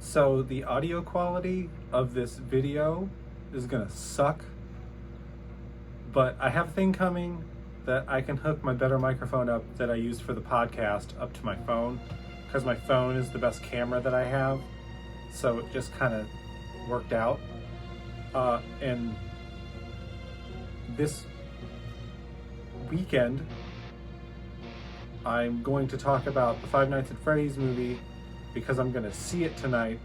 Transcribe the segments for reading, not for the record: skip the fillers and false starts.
So the audio quality of this video is gonna suck, but I have a thing coming that I can hook my better microphone up that I used for the podcast up to my phone, because my phone is the best camera that I have. So it just kind of worked out. And this weekend, I'm going to talk about the Five Nights at Freddy's movie because I'm going to see it tonight,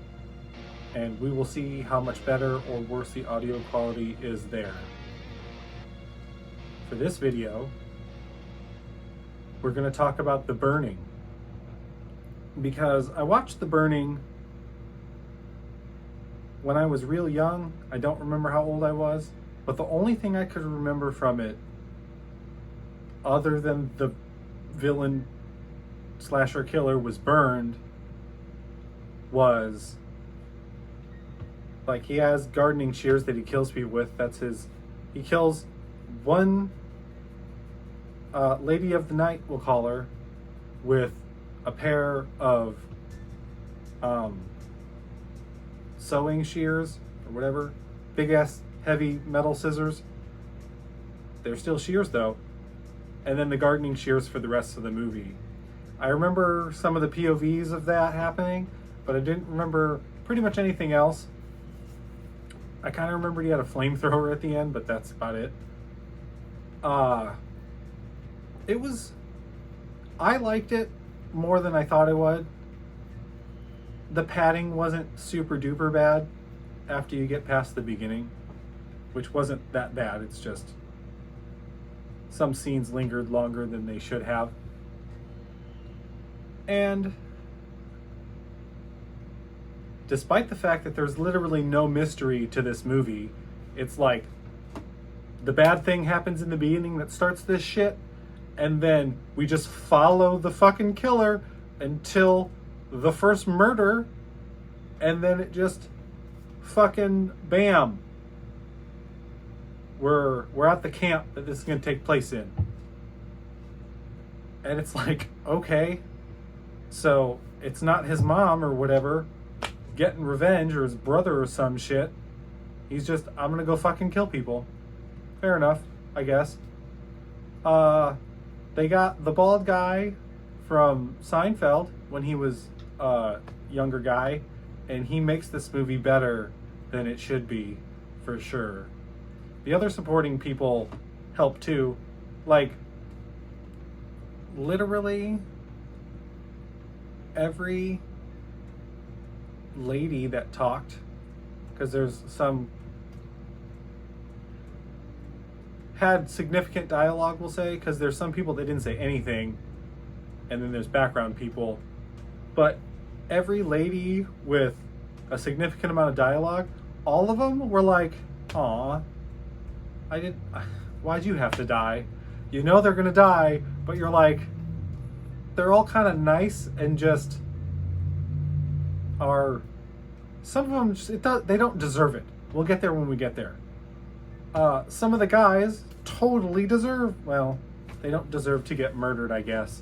and we will see how much better or worse the audio quality is there. For this video, we're going to talk about The Burning, because I watched The Burning when I was real young. I don't remember how old I was, but the only thing I could remember from it, other than the villain slasher killer was burned, was like he has gardening shears that he kills people with. That's his. He kills one lady of the night, we'll call her, with a pair of sewing shears or whatever, big ass heavy metal scissors. They're still shears though. And then the gardening shears for the rest of the movie. I remember some of the POVs of that happening, but I didn't remember pretty much anything else. I kind of remembered he had a flamethrower at the end, but that's about it. I liked it more than I thought it would. The padding wasn't super duper bad after you get past the beginning, which wasn't that bad. It's just some scenes lingered longer than they should have. And despite the fact that there's literally no mystery to this movie, it's like the bad thing happens in the beginning that starts this shit, and then we just follow the fucking killer until the first murder, and then it just fucking bam. We're at the camp that this is going to take place in. And it's like, okay, so it's not his mom or whatever getting revenge, or his brother or some shit. He's just, I'm going to go fucking kill people. Fair enough, I guess. They got the bald guy from Seinfeld when he was a younger guy, and he makes this movie better than it should be, for sure. The other supporting people help too. Like, literally every lady that talked, because there's some had significant dialogue, we'll say, because there's some people that didn't say anything, and then there's background people. But every lady with a significant amount of dialogue, all of them were like, aw, why'd you have to die? You know they're gonna die, but you're like, they're all kind of nice and just are, some of them, they don't deserve it. We'll get there when we get there. Some of the guys totally deserve, well, they don't deserve to get murdered, I guess.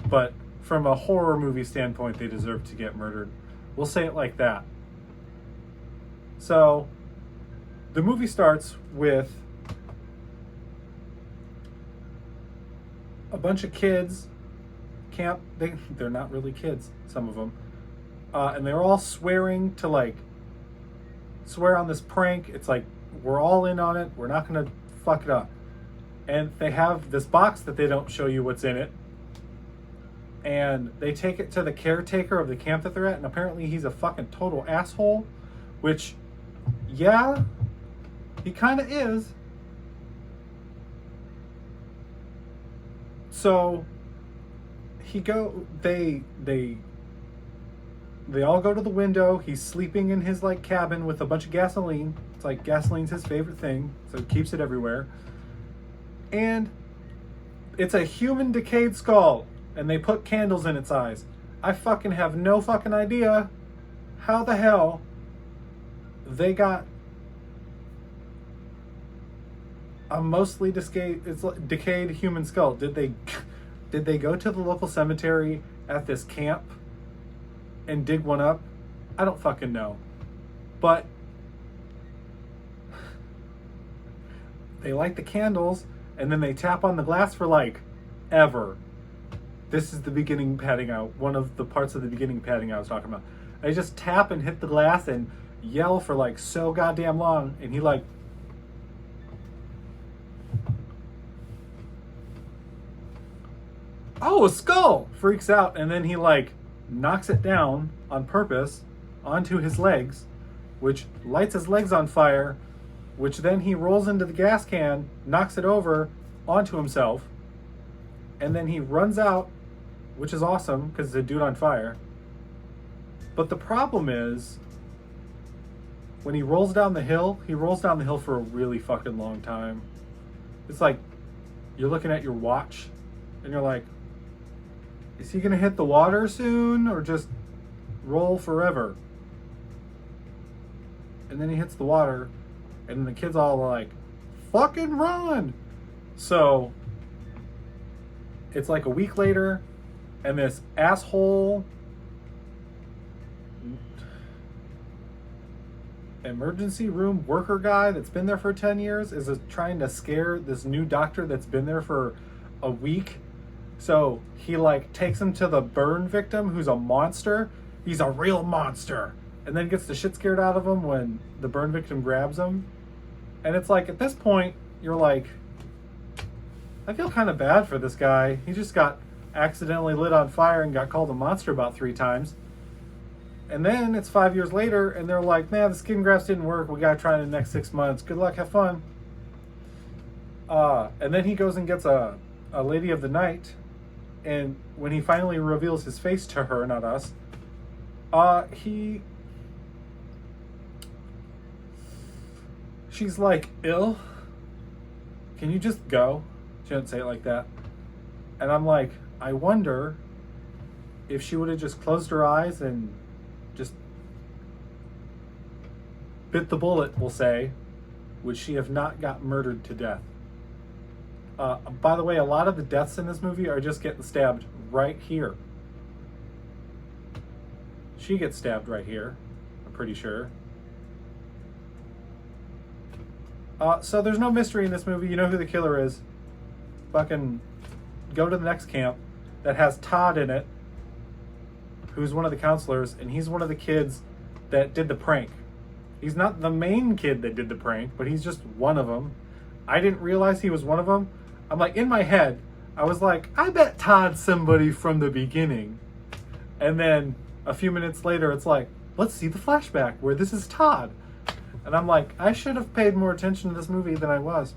But from a horror movie standpoint, they deserve to get murdered. We'll say it like that. So, the movie starts with a bunch of kids, they're not really kids, some of them. And they're all swearing to, like, swear on this prank. It's like, we're all in on it. We're not going to fuck it up. And they have this box that they don't show you what's in it. And they take it to the caretaker of the camp that they're at. And apparently he's a fucking total asshole. Which, yeah, he kind of is. So, they all go to the window. He's sleeping in his like cabin with a bunch of gasoline. It's like gasoline's his favorite thing, so he keeps it everywhere. And it's a human decayed skull, and they put candles in its eyes. I fucking have no fucking idea how the hell they got a mostly decayed human skull. Did they go to the local cemetery at this camp and dig one up I don't fucking know. But they light the candles and then they tap on the glass for like ever. This is the beginning padding out. One of the parts of the beginning padding I was talking about. They just tap and hit the glass and yell for like so goddamn long. And he like, oh, a skull! Freaks out. And then he like knocks it down on purpose onto his legs, which lights his legs on fire, which then he rolls into the gas can, knocks it over onto himself, and then he runs out, which is awesome because it's a dude on fire. But the problem is, when he rolls down the hill for a really fucking long time. It's like you're looking at your watch and you're like, is he gonna hit the water soon or just roll forever? And then he hits the water and the kids all like, fucking run! So it's like a week later and this asshole emergency room worker guy that's been there for 10 years is trying to scare this new doctor that's been there for a week. So he like takes him to the burn victim who's a monster. He's a real monster. And then gets the shit scared out of him when the burn victim grabs him. And it's like, at this point, you're like, I feel kind of bad for this guy. He just got accidentally lit on fire and got called a monster about 3 times. And then it's 5 years later, and they're like, man, the skin grafts didn't work. We got to try it in the next 6 months. Good luck, have fun. And then he goes and gets a lady of the night. And when he finally reveals his face to her, not us, she's like, ill? Can you just go? She didn't say it like that. And I'm like, I wonder if she would have just closed her eyes and just bit the bullet, we'll say, would she have not got murdered to death? By the way, a lot of the deaths in this movie are just getting stabbed right here. She gets stabbed right here, I'm pretty sure. So there's no mystery in this movie. You know who the killer is. Fucking go to the next camp that has Todd in it, who's one of the counselors, and he's one of the kids that did the prank. He's not the main kid that did the prank, but he's just one of them. I didn't realize he was one of them. I'm like, in my head, I was like, I bet Todd's somebody from the beginning. And then a few minutes later, it's like, let's see the flashback where this is Todd. And I'm like, I should have paid more attention to this movie than I was.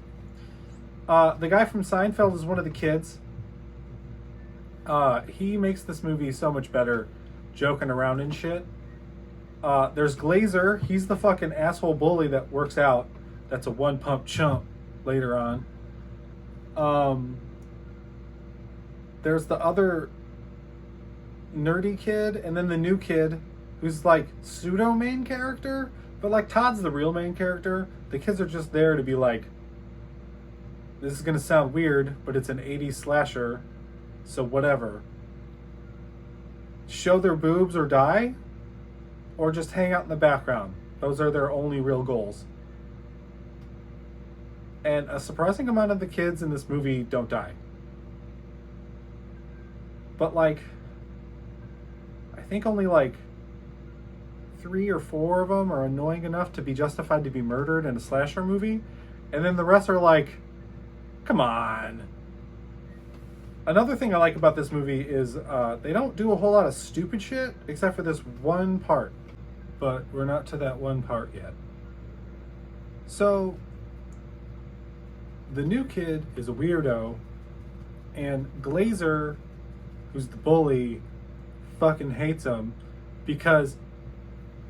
The guy from Seinfeld is one of the kids. He makes this movie so much better, joking around and shit. There's Glazer. He's the fucking asshole bully that works out. That's a one-pump chump later on. There's the other nerdy kid, and then the new kid who's like pseudo main character, but like Todd's the real main character. The kids are just there to be like, this is gonna sound weird, but it's an 80s slasher, so whatever. Show their boobs or die, or just hang out in the background. Those are their only real goals. And a surprising amount of the kids in this movie don't die. But like, I think only like 3 or 4 of them are annoying enough to be justified to be murdered in a slasher movie. And then the rest are like, come on. Another thing I like about this movie is they don't do a whole lot of stupid shit except for this one part. But we're not to that one part yet. So the new kid is a weirdo, and Glazer, who's the bully, fucking hates him because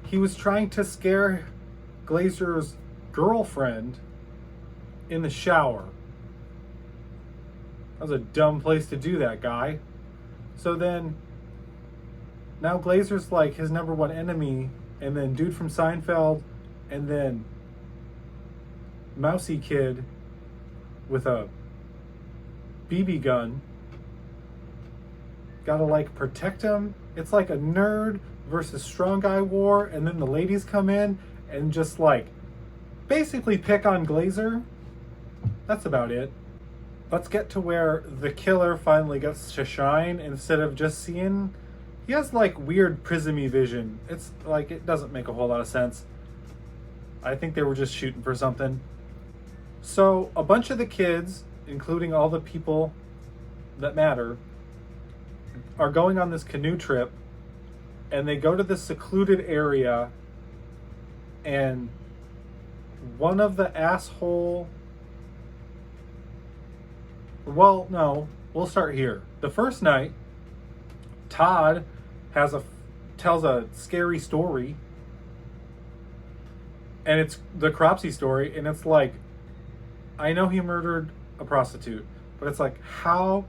he was trying to scare Glazer's girlfriend in the shower. That was a dumb place to do that, guy. So then, now Glazer's like his number one enemy, and then dude from Seinfeld, and then mousy kid with a BB gun gotta like protect him. It's like a nerd versus strong guy war, and then the ladies come in and just like basically pick on Glazer. That's about it. Let's get to where the killer finally gets to shine instead of just seeing. He has like weird prismy vision. It's like it doesn't make a whole lot of sense. I think they were just shooting for something. So a bunch of the kids, including all the people that matter, are going on this canoe trip, and they go to this secluded area, and one of the asshole... Well, no, we'll start here. The first night, Todd tells a scary story, and it's the Cropsey story, and it's like, I know he murdered a prostitute, but it's like, how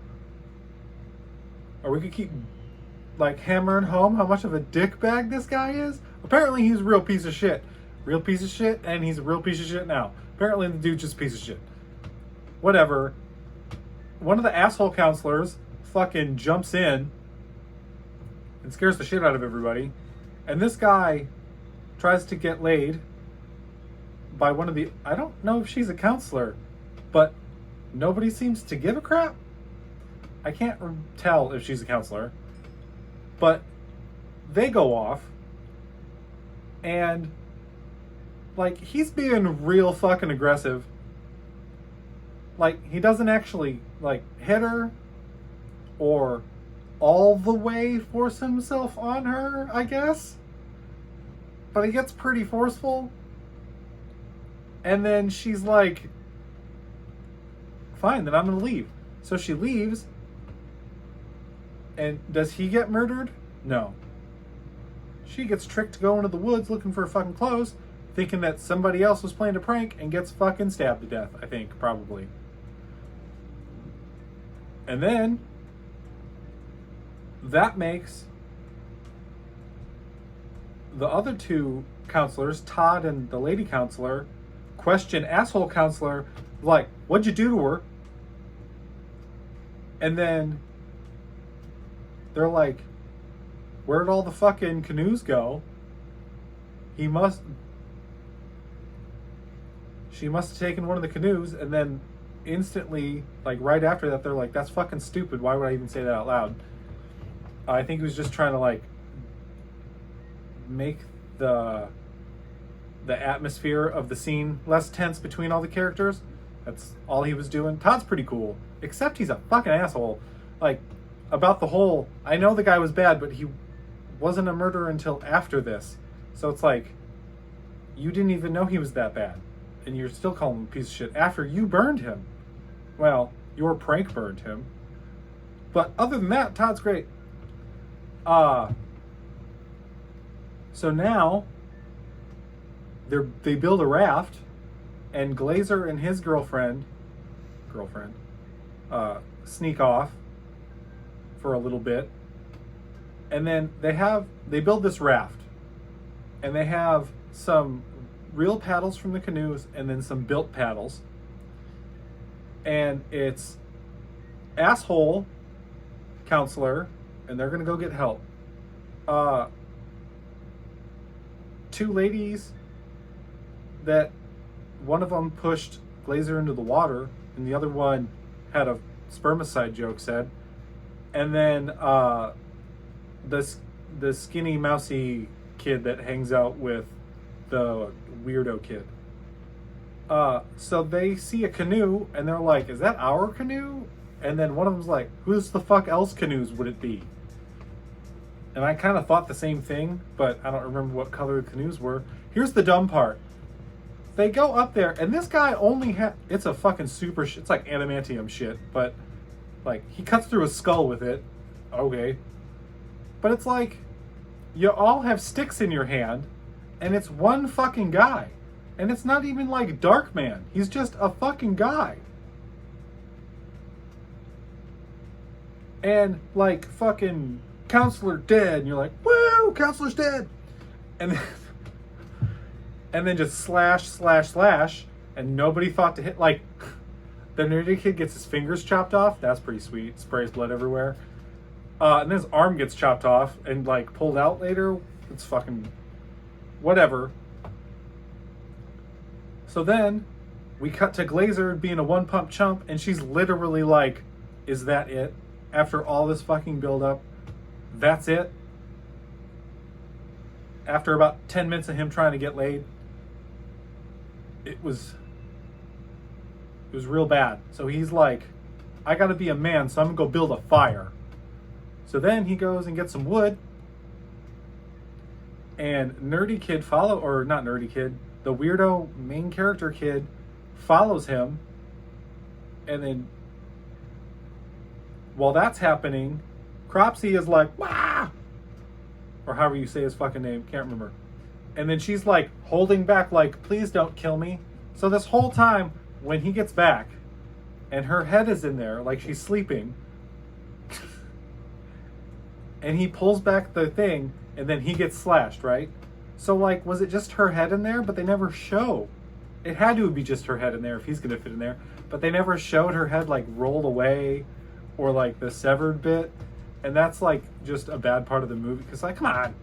are we gonna keep like hammering home how much of a dickbag this guy is? Apparently he's a real piece of shit. Real piece of shit, and he's a real piece of shit now. Apparently the dude's just a piece of shit. Whatever. One of the asshole counselors fucking jumps in and scares the shit out of everybody. And this guy tries to get laid by one of the... I don't know if she's a counselor, but nobody seems to give a crap. I can't tell if she's a counselor. But they go off, and like, he's being real fucking aggressive. Like, he doesn't actually like hit her or all the way force himself on her, I guess. But he gets pretty forceful. And then she's like, fine, then I'm gonna leave. So she leaves. And does he get murdered? No. She gets tricked to go into the woods looking for fucking clothes, thinking that somebody else was playing a prank, and gets fucking stabbed to death, I think, probably. And then that makes the other two counselors, Todd and the lady counselor, question asshole counselor, like, what'd you do to her? And then they're like, where'd all the fucking canoes go? She must have taken one of the canoes. And then instantly, like right after that, they're like, that's fucking stupid. Why would I even say that out loud? I think he was just trying to like make the atmosphere of the scene less tense between all the characters. That's all he was doing. Todd's pretty cool, except he's a fucking asshole. Like, about the whole, I know the guy was bad, but he wasn't a murderer until after this. So it's like, you didn't even know he was that bad, and you're still calling him a piece of shit after you burned him. Well, your prank burned him. But other than that, Todd's great. So now they build a raft, and Glazer and his girlfriend sneak off for a little bit, and then they build this raft, and they have some real paddles from the canoes and then some built paddles, and it's asshole counselor, and they're gonna go get help. Two ladies that one of them pushed Glazer into the water, and the other one had a spermicide joke said. And then the skinny mousy kid that hangs out with the weirdo kid. So they see a canoe and they're like, is that our canoe? And then one of them's like, whose the fuck else canoes would it be? And I kind of thought the same thing, but I don't remember what color the canoes were. Here's the dumb part. They go up there, and this guy only it's a fucking super it's like adamantium shit, but like, he cuts through a skull with it. Okay. But it's like, you all have sticks in your hand, and it's one fucking guy. And it's not even like Darkman. He's just a fucking guy. And like, fucking counselor dead, and you're like, woo, counselor's dead. And then just slash, and nobody thought to hit, like, the nerdy kid gets his fingers chopped off. That's pretty sweet. Sprays blood everywhere. And then his arm gets chopped off and like pulled out later. It's fucking whatever. So then we cut to Glazer being a one pump chump, and she's literally like, is that it? After all this fucking build up, that's it? After about 10 minutes of him trying to get laid, it was real bad. So he's like, I gotta be a man, so I'm gonna go build a fire. So then he goes and gets some wood, and nerdy kid or not nerdy kid, the weirdo main character kid follows him, and then while that's happening, Cropsy is like, wah! Or however you say his fucking name, can't remember. And then she's like holding back, like, please don't kill me. So this whole time, when he gets back, and her head is in there, like she's sleeping, and he pulls back the thing, and then he gets slashed, right? So, like, was it just her head in there? But they never show. It had to be just her head in there if he's going to fit in there. But they never showed her head, like, rolled away or, like, the severed bit. And that's, like, just a bad part of the movie. Because, like, come on.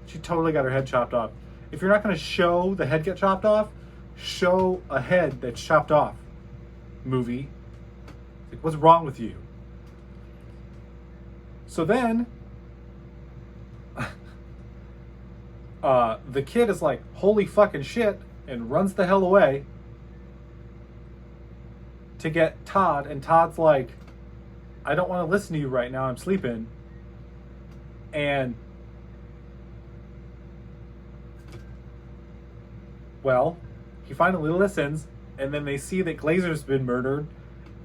She totally got her head chopped off. If you're not going to show the head get chopped off, show a head that's chopped off. Movie. Like, what's wrong with you? So then the kid is like, holy fucking shit, and runs the hell away to get Todd. And Todd's like, I don't want to listen to you right now, I'm sleeping. And well, he finally listens, and then they see that Glazer's been murdered,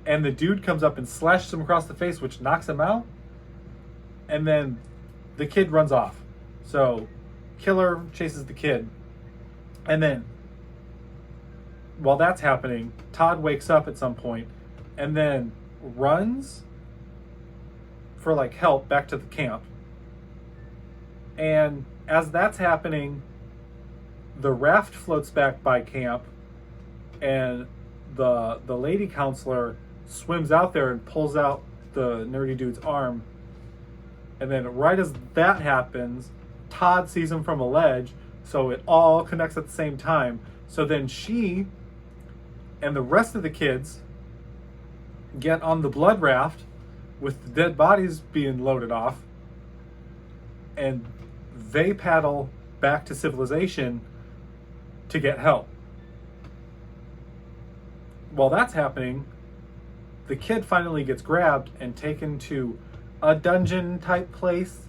and the dude comes up and slashes him across the face, which knocks him out. And then the kid runs off. So killer chases the kid. And then while that's happening, Todd wakes up at some point and then runs for like help back to the camp. And as that's happening, the raft floats back by camp, and the lady counselor swims out there and pulls out the nerdy dude's arm. And then right as that happens, Todd sees him from a ledge, so it all connects at the same time. So then she and the rest of the kids get on the blood raft with the dead bodies being loaded off, and they paddle back to civilization to get help. While that's happening, the kid finally gets grabbed and taken to a dungeon type place,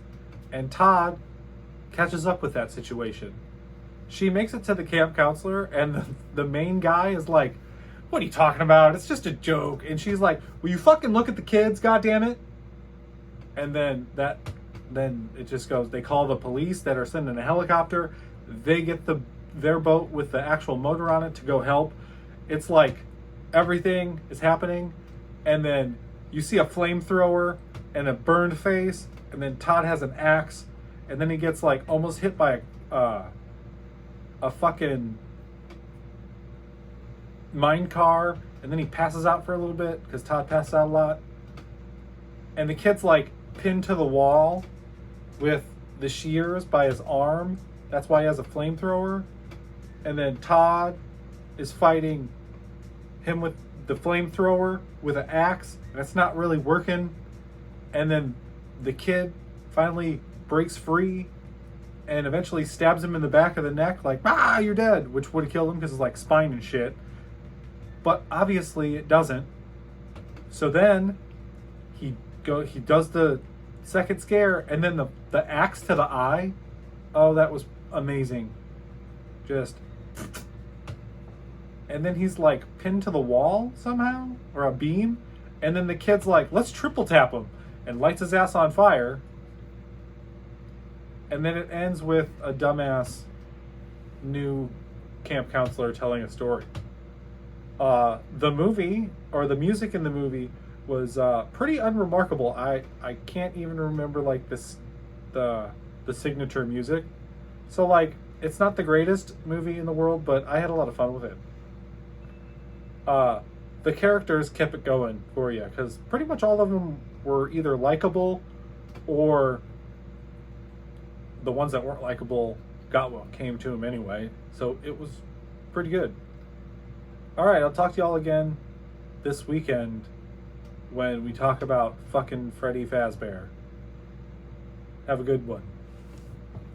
and Todd catches up with that situation. She makes it to the camp counselor, and the main guy is like, what are you talking about? It's just a joke. And she's like, will you fucking look at the kids, goddammit? And then it just goes, they call the police that are sending a helicopter. They get their boat with the actual motor on it to go help. It's like everything is happening, and then you see a flamethrower and a burned face, and then Todd has an axe, and then he gets like almost hit by a fucking mine car, and then he passes out for a little bit because Todd passes out a lot. And the kid's like pinned to the wall with the shears by his arm. That's why he has a flamethrower. And then Todd is fighting him with the flamethrower with an axe, and it's not really working. And then the kid finally breaks free and eventually stabs him in the back of the neck, like, you're dead, which would have killed him because it's like spine and shit. But obviously it doesn't. So then he does the second scare, and then the axe to the eye. Oh, that was amazing. Just, and then he's like pinned to the wall somehow, or a beam, and then the kid's like, let's triple tap him, and lights his ass on fire. And then it ends with a dumbass new camp counselor telling a story. The movie, or the music in the movie, was pretty unremarkable. I can't even remember like the signature music. So like, it's not the greatest movie in the world, but I had a lot of fun with it. The characters kept it going for you, because pretty much all of them were either likable or the ones that weren't likable got what came to him anyway. So it was pretty good. All right, I'll talk to y'all again this weekend when we talk about fucking Freddy Fazbear. Have a good one.